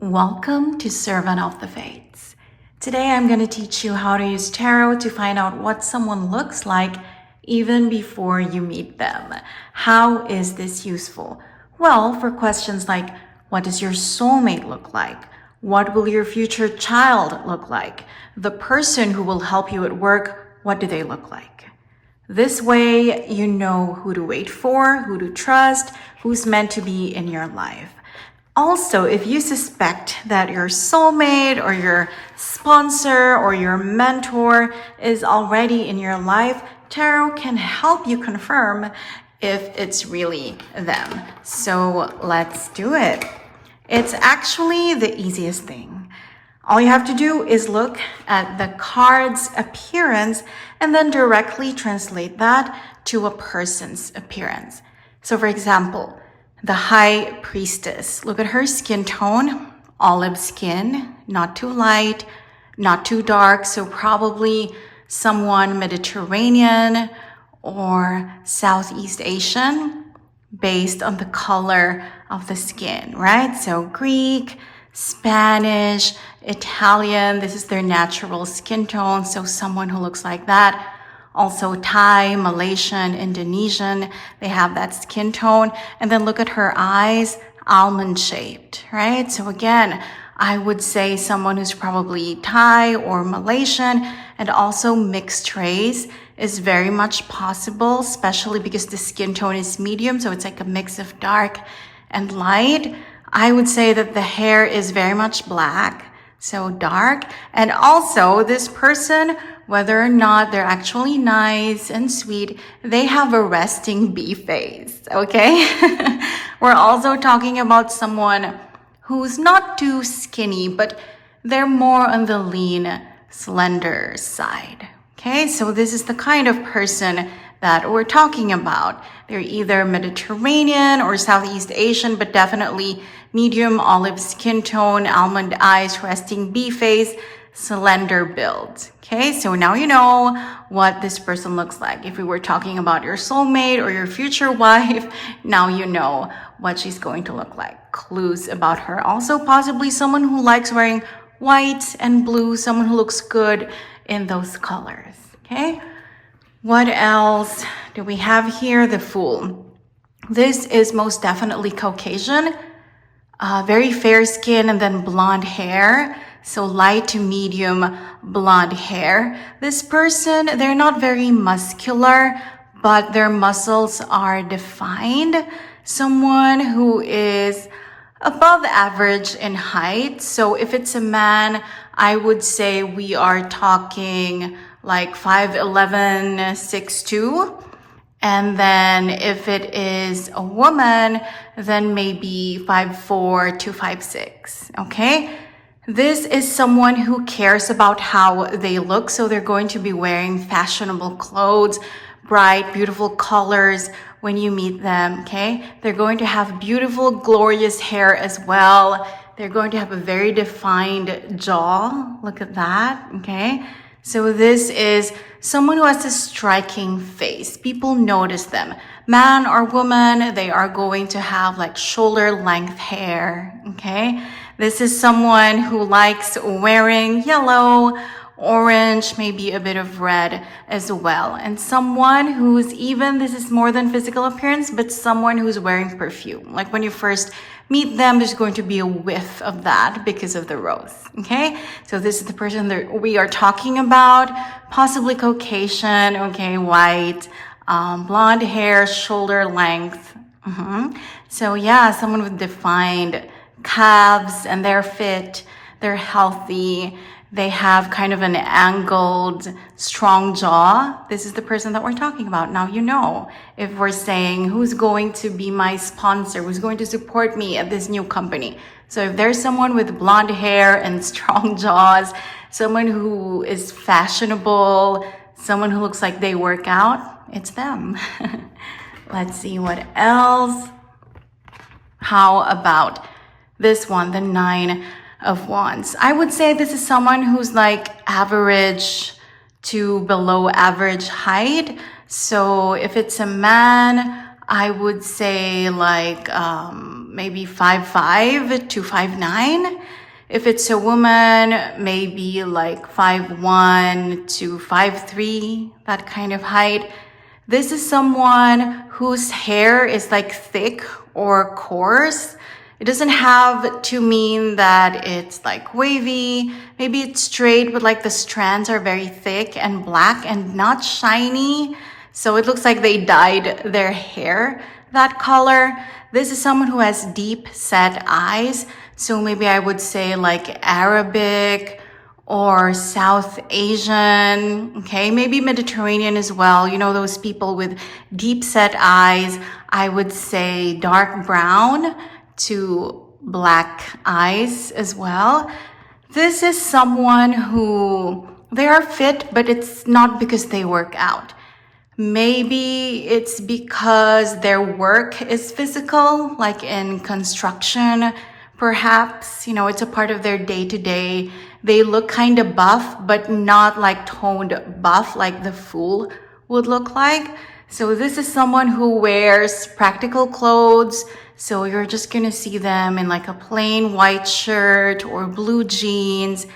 Welcome to Servant of the Fates. Today I'm going to teach you how to use tarot to find out what someone looks like even before you meet them. How is this useful? Well, for questions like, what does your soulmate look like? What will your future child look like? The person who will help you at work, what do they look like? This way you know who to wait for, who to trust, who's meant to be in your life. Also, if you suspect that your soulmate or your sponsor or your mentor is already in your life, tarot can help you confirm if it's really them. So let's do it. It's actually the easiest thing. All you have to do is look at the card's appearance and then directly translate that to a person's appearance. So for example, the High Priestess. Look at her skin tone, olive skin, not too light, not too dark. So probably someone Mediterranean or Southeast Asian based on the color of the skin, right? So Greek, Spanish, Italian, this is their natural skin tone. So someone who looks like that. Also Thai, Malaysian, Indonesian, they have that skin tone. And then look at her eyes, almond shaped, right? So again, I would say someone who's probably Thai or Malaysian, and also mixed race is very much possible, especially because the skin tone is medium. So it's like a mix of dark and light. I would say that the hair is very much black, so dark. And also this person, whether or not they're actually nice and sweet, they have a resting bee face, okay? We're also talking about someone who's not too skinny, but they're more on the lean, slender side, okay? So this is the kind of person that we're talking about. They're either Mediterranean or Southeast Asian, but definitely medium olive skin tone, almond eyes, resting bee face, slender build. Okay, so now you know what this person looks like. If we were talking about your soulmate or your future wife, now you know what she's going to look like. Clues about her. Also, possibly someone who likes wearing white and blue, someone who looks good in those colors. Okay, what else do we have here? The Fool. This is most definitely Caucasian, very fair skin and then blonde hair. So light to medium blonde hair. This person, they're not very muscular, but their muscles are defined. Someone who is above average in height. So if it's a man, I would say we are talking like 5'11", 6'2". And then if it is a woman, then maybe 5'4" to 5'6", okay? This is someone who cares about how they look. So they're going to be wearing fashionable clothes, bright, beautiful colors when you meet them, okay? They're going to have beautiful, glorious hair as well. They're going to have a very defined jaw. Look at that, okay? So this is someone who has a striking face. People notice them. Man or woman, they are going to have like shoulder length hair, okay? This is someone who likes wearing yellow, orange, maybe a bit of red as well. And someone who's even, this is more than physical appearance, but someone who's wearing perfume. Like when you first meet them, there's going to be a whiff of that because of the rose, okay? So this is the person that we are talking about, possibly Caucasian, okay, white, blonde hair, shoulder length. So yeah, someone with defined calves and they're fit, they're healthy, they have kind of an angled, strong jaw. This is the person that we're talking about. Now you know if we're saying who's going to be my sponsor, who's going to support me at this new company. So if there's someone with blonde hair and strong jaws, someone who is fashionable, someone who looks like they work out, it's them. Let's see what else. How about this one, the Nine of Wands? I would say this is someone who's like average to below average height. So if it's a man, I would say like maybe 5'5" to 5'9". If it's a woman, maybe like 5'1" to 5'3", that kind of height. This is someone whose hair is like thick or coarse. It doesn't have to mean that it's like wavy. Maybe it's straight, but like the strands are very thick and black and not shiny. So it looks like they dyed their hair that color. This is someone who has deep set eyes. So maybe I would say like Arabic or South Asian, okay, maybe Mediterranean as well. You know, those people with deep set eyes. I would say dark brown to black eyes as well. This is someone who they are fit, but it's not because they work out. Maybe it's because their work is physical, like in construction, perhaps, you know, it's a part of their day-to-day. They look kind of buff, but not like toned buff like the fool would look like. So this is someone who wears practical clothes. So you're just gonna see them in like a plain white shirt or blue jeans,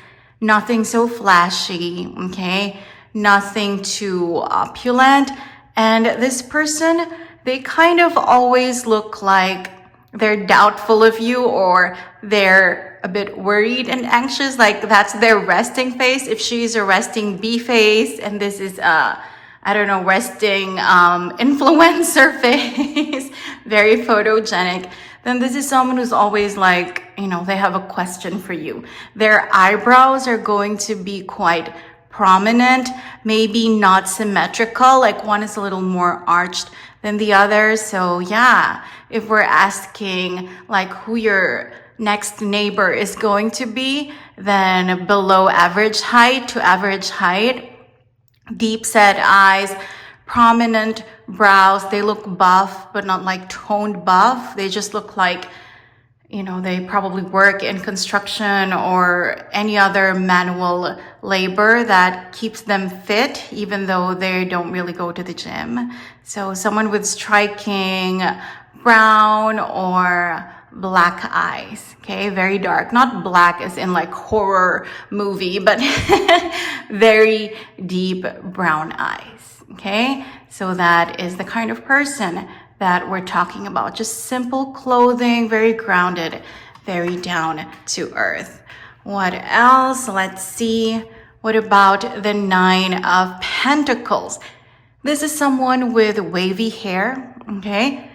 nothing so flashy, okay? Nothing too opulent. And this person, they kind of always look like they're doubtful of you, or they're a bit worried and anxious, like that's their resting face. If she's a resting bee face and this is I don't know, resting influencer face, very photogenic, then this is someone who's always like, you know, they have a question for you. Their eyebrows are going to be quite prominent, maybe not symmetrical, like one is a little more arched than the other. So yeah, if we're asking like who your next neighbor is going to be, then below average height to average height, deep set eyes, prominent brows. They look buff, but not like toned buff. They just look like, you know, they probably work in construction or any other manual labor that keeps them fit, even though they don't really go to the gym. So someone with striking brown or black eyes, okay? Very dark, not black as in like horror movie, but very deep brown eyes, okay? So that is the kind of person that we're talking about. Just simple clothing, very grounded, very down to earth. What else? Let's see. What about the Nine of Pentacles? This is someone with wavy hair, okay?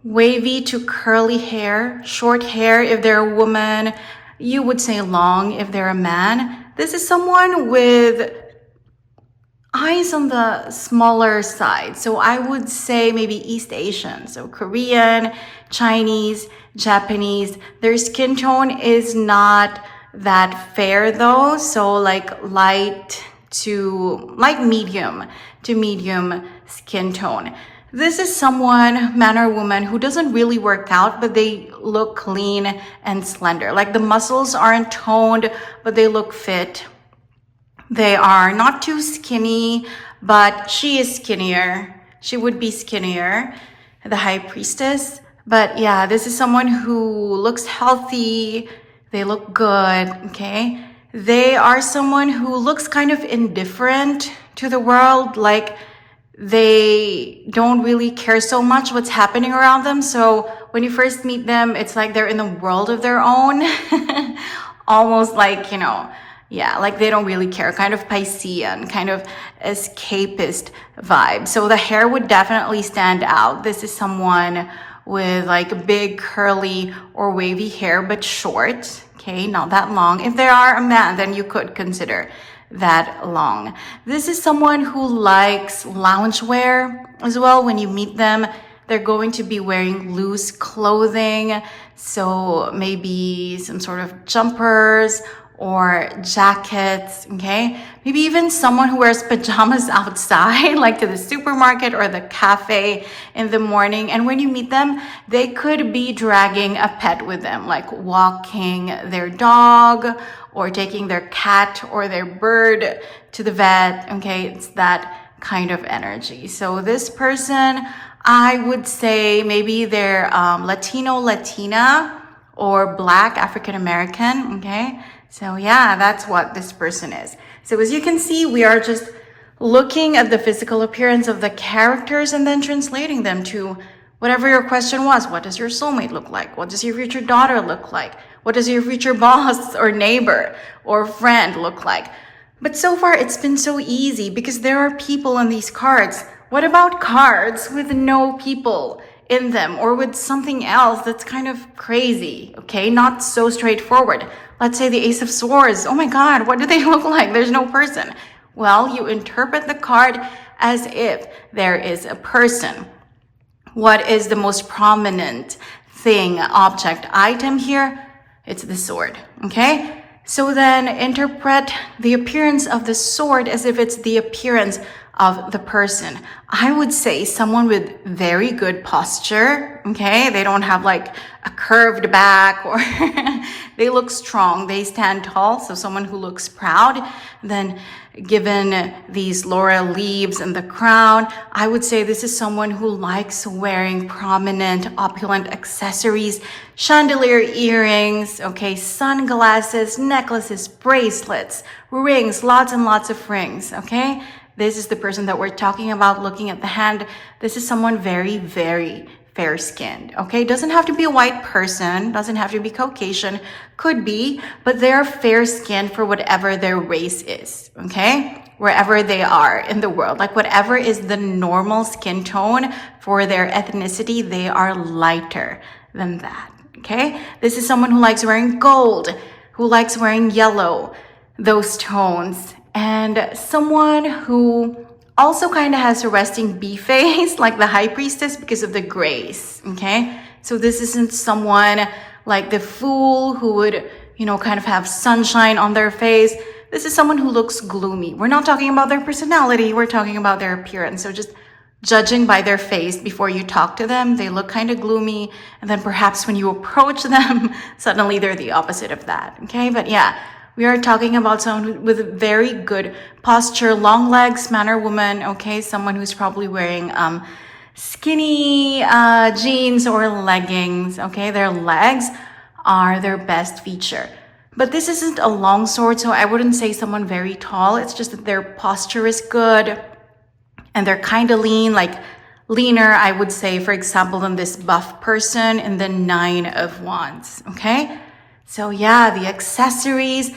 Wavy to curly hair, short hair if they're a woman. You would say long if they're a man. This is someone with eyes on the smaller side. So I would say maybe East Asian. So Korean, Chinese, Japanese. Their skin tone is not that fair though. So like light to like medium to medium skin tone. This is someone, man or woman, who doesn't really work out, but they look clean and slender. Like the muscles aren't toned, but they look fit. They are not too skinny, but she is skinnier. She would be skinnier, the High Priestess. But yeah, this is someone who looks healthy. They look good, okay? They are someone who looks kind of indifferent to the world, like they don't really care so much what's happening around them. So when you first meet them, it's like they're in a world of their own. Almost like, you know, yeah, like they don't really care, kind of Piscean, kind of escapist vibe. So the hair would definitely stand out. This is someone with like big curly or wavy hair, but short, okay, not that long. If they are a man, then you could consider that long. This is someone who likes loungewear as well. When you meet them, they're going to be wearing loose clothing. So maybe some sort of jumpers or jackets, okay? Maybe even someone who wears pajamas outside, like to the supermarket or the cafe in the morning. And when you meet them, they could be dragging a pet with them, like walking their dog or taking their cat or their bird to the vet, okay? It's that kind of energy. So this person, I would say maybe they're Latino, Latina, or Black, African American, okay? So yeah, that's what this person is. So as you can see, we are just looking at the physical appearance of the characters and then translating them to whatever your question was. What does your soulmate look like? What does your future daughter look like? What does your future boss or neighbor or friend look like? But so far, it's been so easy because there are people on these cards. What about cards with no people in them or with something else that's kind of crazy, okay? Not so straightforward. Let's say the Ace of Swords. Oh my God, what do they look like? There's no person. Well, you interpret the card as if there is a person. What is the most prominent thing, object, item here? It's the sword, okay? So then interpret the appearance of the sword as if it's the appearance of the person. I would say someone with very good posture, okay? They don't have like a curved back or they look strong, they stand tall. So someone who looks proud. Then given these laurel leaves and the crown, I would say this is someone who likes wearing prominent, opulent accessories, chandelier earrings, okay, sunglasses, necklaces, bracelets, rings, lots and lots of rings, okay? This is the person that we're talking about looking at the hand. This is someone very, very fair-skinned, okay? Doesn't have to be a white person, doesn't have to be Caucasian, could be, but they're fair-skinned for whatever their race is, okay? Wherever they are in the world, like whatever is the normal skin tone for their ethnicity, they are lighter than that, okay? This is someone who likes wearing gold, who likes wearing yellow, those tones, and someone who also kind of has a resting bee face like the high priestess because of the grace, okay? So this isn't someone like the fool who would, you know, kind of have sunshine on their face. This is someone who looks gloomy. We're not talking about their personality, we're talking about their appearance. So just judging by their face before you talk to them, they look kind of gloomy. And then perhaps when you approach them, suddenly they're the opposite of that, okay? But yeah, we are talking about someone with very good posture, long legs, man or woman, okay? Someone who's probably wearing skinny jeans or leggings, okay? Their legs are their best feature. But this isn't a long sword, so I wouldn't say someone very tall. It's just that their posture is good and they're kind of lean, like leaner, I would say, for example, than this buff person in the Nine of Wands, okay? So yeah, the accessories,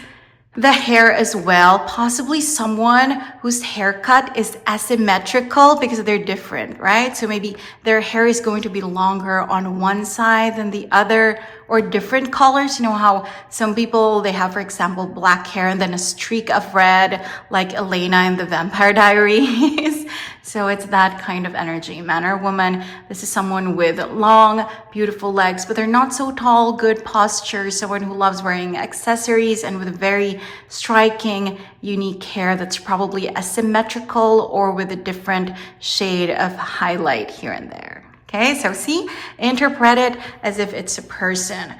the hair as well, possibly someone whose haircut is asymmetrical because they're different, right? So maybe their hair is going to be longer on one side than the other, or different colors. You know how some people, they have, for example, black hair and then a streak of red, like Elena in the Vampire Diaries. So it's that kind of energy, man or woman. This is someone with long, beautiful legs, but they're not so tall, good posture, someone who loves wearing accessories and with very striking, unique hair that's probably asymmetrical or with a different shade of highlight here and there. Okay, so see, interpret it as if it's a person.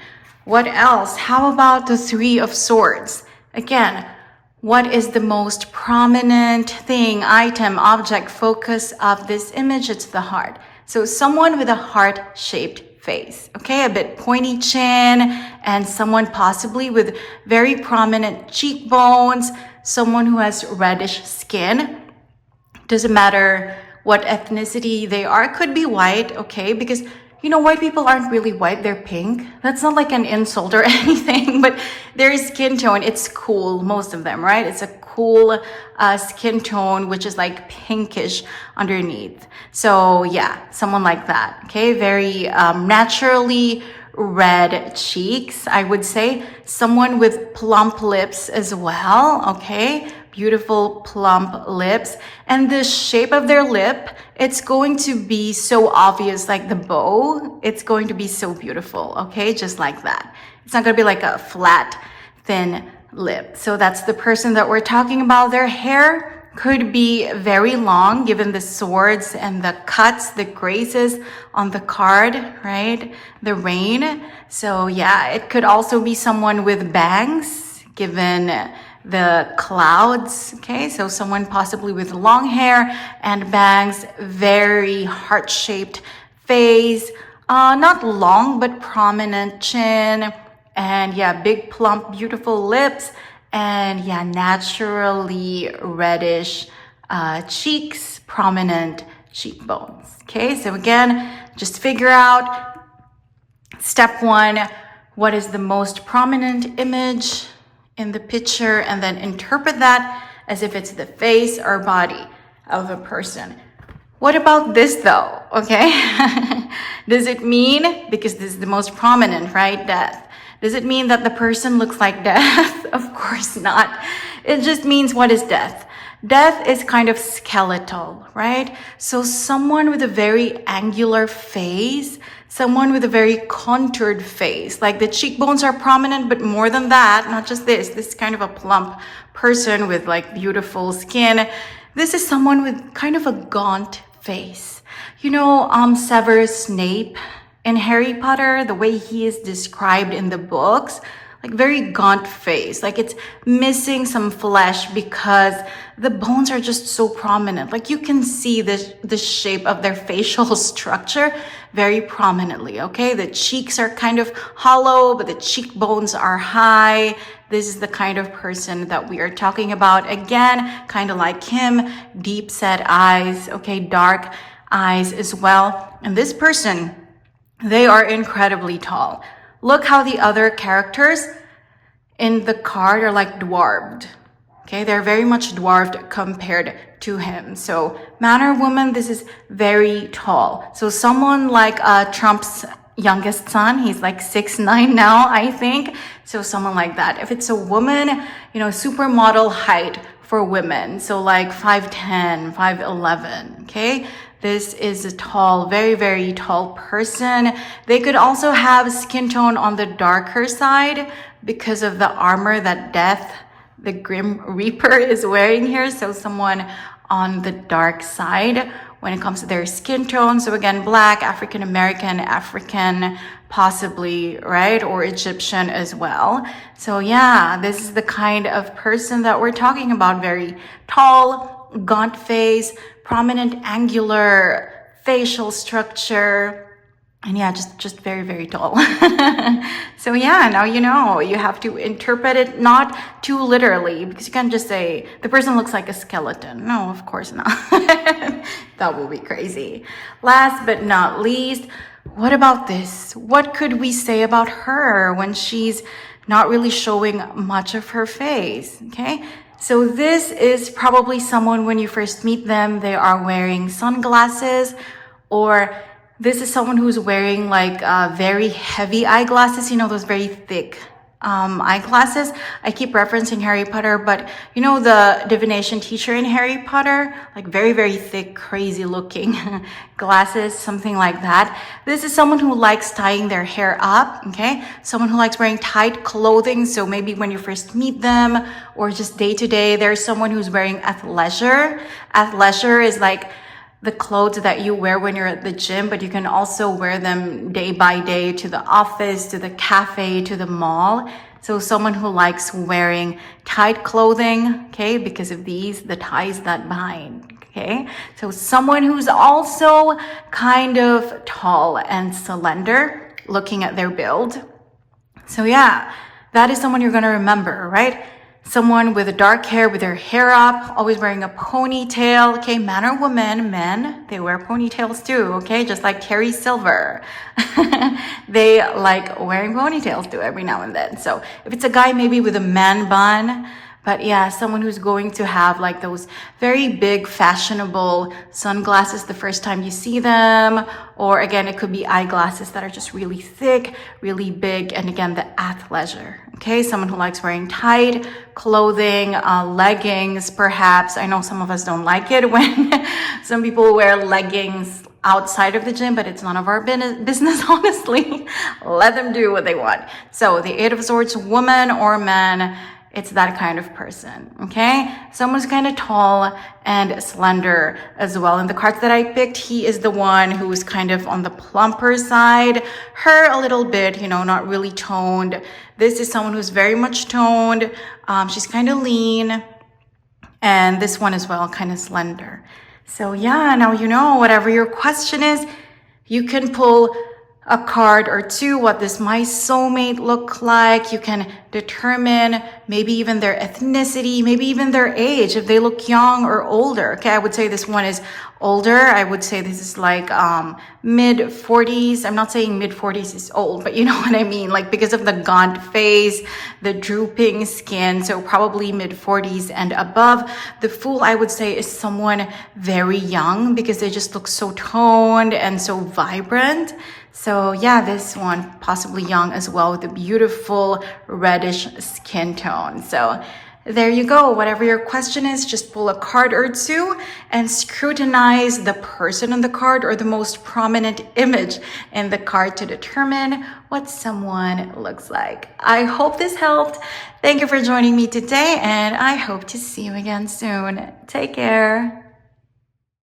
What else? How about the Three of Swords? Again, what is the most prominent thing, item, object, focus of this image? It's the heart. So someone with a heart-shaped face, okay? A bit pointy chin and someone possibly with very prominent cheekbones, someone who has reddish skin. Doesn't matter what ethnicity they are. Could be white, okay? Because, you know, white people aren't really white, they're pink. That's not like an insult or anything, but their skin tone, it's cool, most of them, right? It's a cool skin tone, which is like pinkish underneath. So yeah, someone like that, okay? Very naturally red cheeks, I would say. Someone with plump lips as well, okay? Beautiful plump lips, and the shape of their lip, it's going to be so obvious, like the bow, it's going to be so beautiful, okay? Just like that. It's not gonna be like a flat, thin lip. So that's the person that we're talking about. Their hair could be very long, given the swords and the cuts, the graces on the card, right? The rain. So yeah, it could also be someone with bangs, given the clouds, okay? So someone possibly with long hair and bangs, very heart-shaped face, Not long, but prominent chin. And yeah, big, plump, beautiful lips. And yeah, naturally reddish cheeks, prominent cheekbones. Okay, so again, just figure out step one, what is the most prominent image in the picture, and then interpret that as if it's the face or body of a person. What about this though? Okay. Does it mean, because this is the most prominent, right? Death. Does it mean that the person looks like death? Of course not. It just means, what is death? Death is kind of skeletal, right? So someone with a very angular face, someone with a very contoured face, like the cheekbones are prominent, but more than that, not just this kind of a plump person with like beautiful skin. This is someone with kind of a gaunt face. You know, Severus Snape in Harry Potter, the way he is described in the books, like very gaunt face, like it's missing some flesh because the bones are just so prominent. Like you can see the shape of their facial structure very prominently, okay? The cheeks are kind of hollow, but the cheekbones are high. This is the kind of person that we are talking about. Again, kind of like him, deep set eyes, okay, dark eyes as well. And this person, they are incredibly tall. Look how the other characters in the card are like dwarfed. Okay, they're very much dwarfed compared to him. So man or woman, this is very tall. So someone like Trump's youngest son, he's like 6'9" now, I think. So someone like that. If it's a woman, you know, supermodel height for women. So like 5'10", 5'11", okay? This is a tall, very, very tall person. They could also have skin tone on the darker side because of the armor that Death, the Grim Reaper, is wearing here. So someone on the dark side when it comes to their skin tone. So again, Black, African American, African, possibly, right? Or Egyptian as well. So yeah, this is the kind of person that we're talking about. Very tall, gaunt face, prominent angular facial structure. And yeah, just very, very tall. So yeah, now you know, you have to interpret it not too literally, because you can't just say, the person looks like a skeleton. No, of course not. That will be crazy. Last but not least, what about this? What could we say about her when she's not really showing much of her face? Okay. So this is probably someone, when you first meet them, they are wearing sunglasses, or this is someone who's wearing like very heavy eyeglasses, you know, those very thick eyeglasses. I keep referencing Harry Potter, but you know the divination teacher in Harry Potter, like very, very thick, crazy looking glasses, something like that. This is someone who likes tying their hair up, okay? Someone who likes wearing tight clothing. So maybe when you first meet them or just day to day, there's someone who's wearing athleisure. Athleisure is like the clothes that you wear when you're at the gym, but you can also wear them day by day to the office, to the cafe, to the mall. So someone who likes wearing tight clothing, okay, because of the ties that bind, okay? So someone who's also kind of tall and slender, looking at their build. So yeah, that is someone you're gonna remember, right? Someone with dark hair, with their hair up, always wearing a ponytail, okay? Man or woman, men, they wear ponytails too, okay? Just like Carrie Silver. They like wearing ponytails too every now and then. So if it's a guy, maybe with a man bun, but yeah, someone who's going to have like those very big fashionable sunglasses the first time you see them. Or again, it could be eyeglasses that are just really thick, really big. And again, the athleisure, okay? Someone who likes wearing tight clothing, leggings, perhaps. I know some of us don't like it when some people wear leggings outside of the gym, but it's none of our business, honestly. Let them do what they want. So the Eight of Swords, woman or man, it's that kind of person, okay? Someone's kind of tall and slender as well. In the cards that I picked, he is the one who's kind of on the plumper side. Her a little bit, you know, not really toned. This is someone who's very much toned. She's kind of lean. And this one as well, kind of slender. So yeah, now you know, whatever your question is, you can pull a card or two. What does my soulmate look like? You can determine maybe even their ethnicity, maybe even their age, if they look young or older. Okay, I would say this one is older. I would say this is like mid 40s. I'm not saying mid 40s is old, but you know what I mean, like because of the gaunt face, the drooping skin, so probably mid 40s and above. The Fool, I would say, is someone very young because they just look so toned and so vibrant. So yeah, this one possibly young as well, with a beautiful reddish skin tone. So there you go. Whatever your question is, just pull a card or two and scrutinize the person on the card or the most prominent image in the card to determine what someone looks like. I hope this helped. Thank you for joining me today, and I hope to see you again soon. Take care.